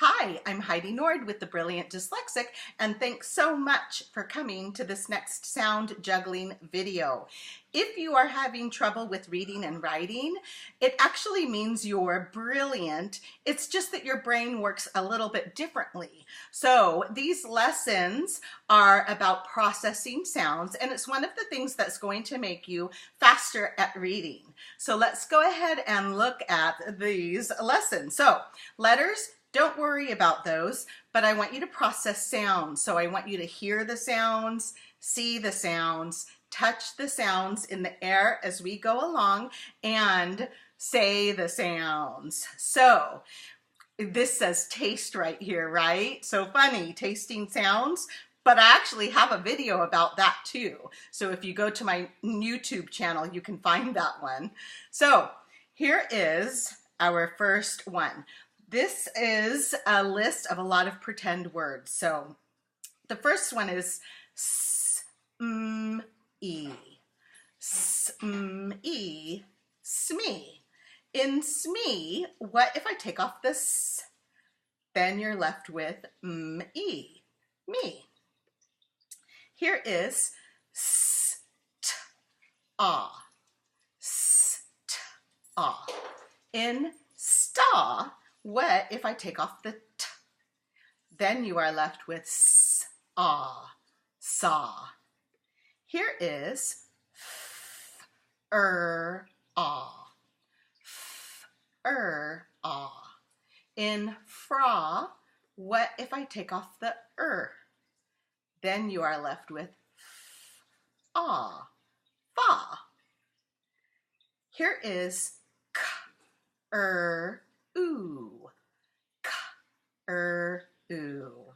Hi, I'm Heidi Nord with the Brilliant Dyslexic, and thanks so much for coming to this next sound juggling video. If you are having trouble with reading and writing, it actually means you're brilliant. It's just that your brain works a little bit differently. So these lessons are about processing sounds, and it's one of the things that's going to make you faster at reading. So let's go ahead and look at these lessons. So letters, don't worry about those, but I want you to process sounds. So I want you to hear the sounds, see the sounds, touch the sounds in the air as we go along, and say the sounds. So this says taste right here, right? So funny, tasting sounds, but I actually have a video about that too. So if you go to my YouTube channel, you can find that one. So here is our first one. This is a list of a lot of pretend words. So the first one is S-M-E. S-M-E, smee. In smee, what if I take off the S? Then you're left with M-E, me. Here is S-T-A. S-T-A. In sta, what if I take off the T? Then you are left with S-A, saw. Here is F-R-A. F-R-A. In fra, what if I take off the Then you are left with F-A, fa. Here is K-R-Oo. K-R-Oo.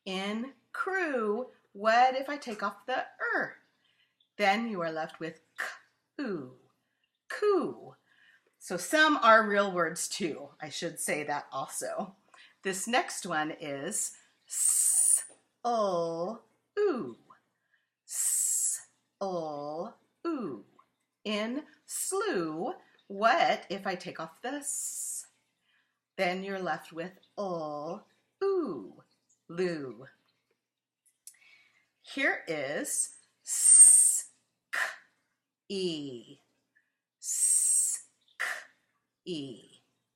In crew, what if I take off the Then you are left with K-oo, coo. So some are real words too. I should say that also. This next one is S-L-oo. S-L-oo. In slew, what if I take off the S? Then you're left with ooh, loo. Here is S-K-E. S-K-E.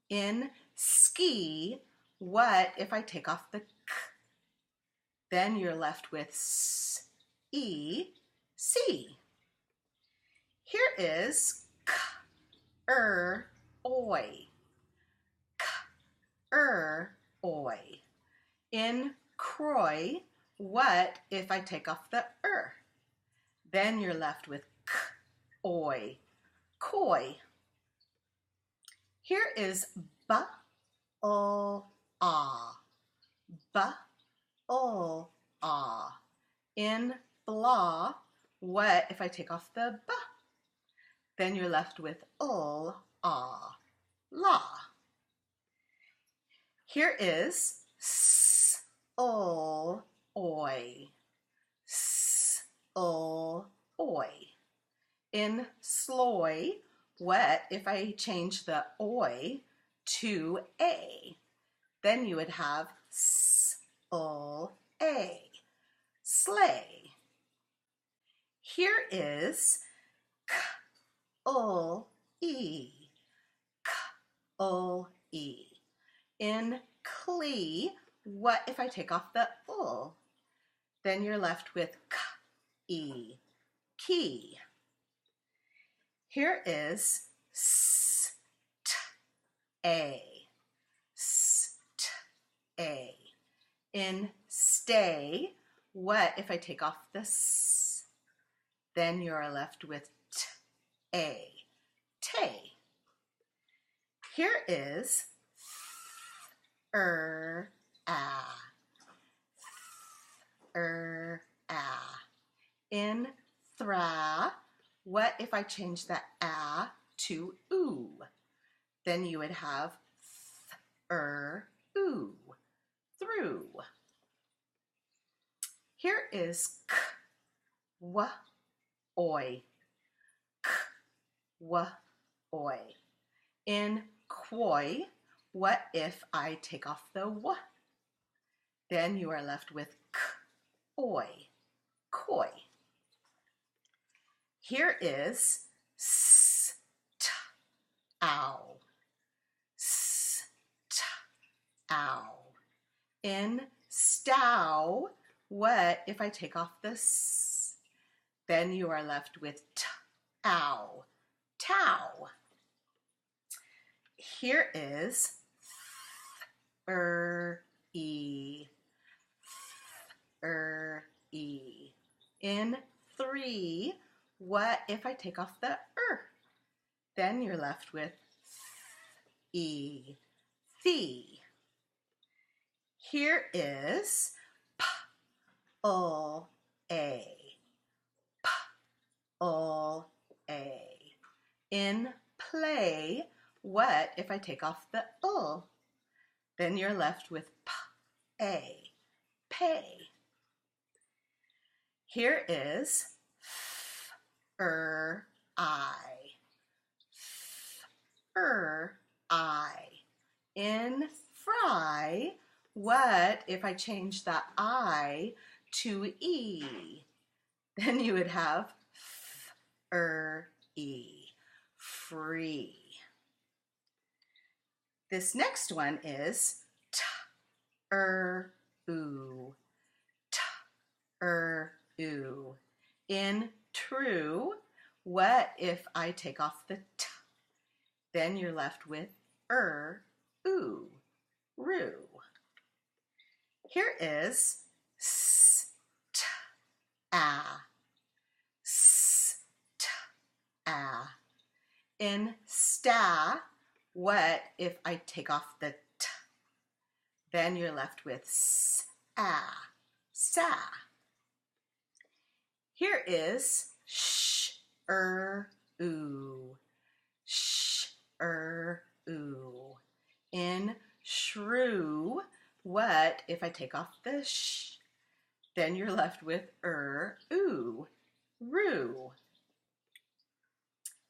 In ski, what if I take off the K? Then you're left with S-E, see. Here is K-er-oy. K-er-oy. In croy, what if I take off the Then you're left with K-oy, coy. Here is ba-ul-ah. Ba-ul-ah. In blah, what if I take off the ba? Then you're left with ul-ah, la. Here is s-ul-oy. S-ul-oy. In sloy, what if I change the oy to a? Then you would have s-ul-a, sleigh. Here is k-ul-e. K-ul-e. In clee, what if I take off the ul? Then you're left with k-e, key. Here is s-t-a. S-t-a. In stay, what if I take off the s? Then you're left with t-a, tay. Here is th-er-ah. Th-er-ah. In thra, what if I change the ah to oo? Then you would have th-er-oo, through. Here is k-wa-oy. K-wa-oy. In coy, what if I take off the w? Then you are left with k, oi, koi. Here is s, t, ow, s, t, ow. In stow, what if I take off the s? Then you are left with t, ow, tow. Here is e, e. In three, what if I take off the Then you're left with e, thee. Here is p, ul, a, p, ul, a. In play, what if I take off the ul? Then you're left with p, a, pay. Here is I, I. In fry, what if I change the I to E? Then you would have e, free. This next one is oo, oo. In true, what if I take off the t? Then you're left with oo, roo. Here is s, t, a, s, t, a. In sta, what if I take off the t? Then you're left with s, a, sa. Here is sh, oo, sh, oo. In shrew, what if I take off the sh? Then you're left with oo, roo.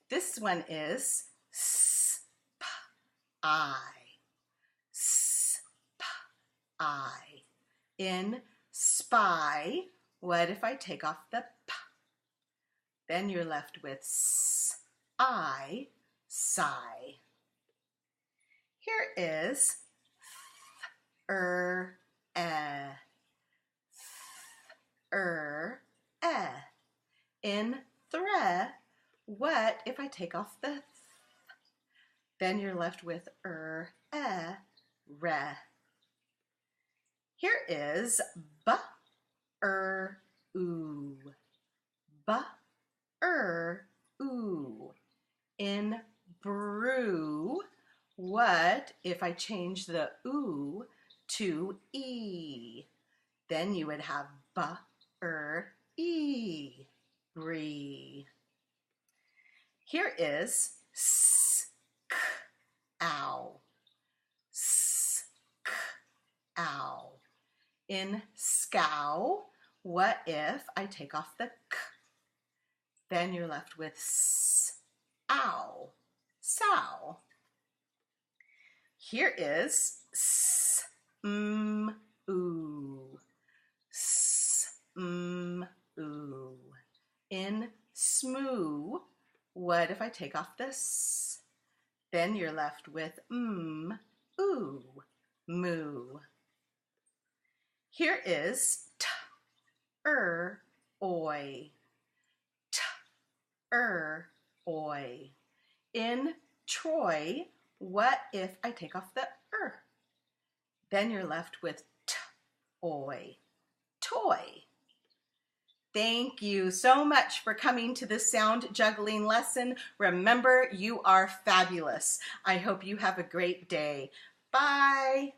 This one is s, p, I, s, p, I. In spy, what if I take off the p? Then you're left with s, I, sigh. Here is e, In thre, what if I take off the th? Then you're left with re. Here is oo, oo. In brew, what if I change the oo to e? Then you would have e, bree. Here is sk, ow, sk, ow. In scow, what if I take off the k? Then you're left with ow, sow. Here is ooh, ooh. In smoo, what if I take off this? Then you're left with ooh, moo. Here is oi, oi. In Troy, what if I take off the Then you're left with oi, toy. Thank you so much for coming to this sound juggling lesson. Remember, you are fabulous. I hope you have a great day. Bye.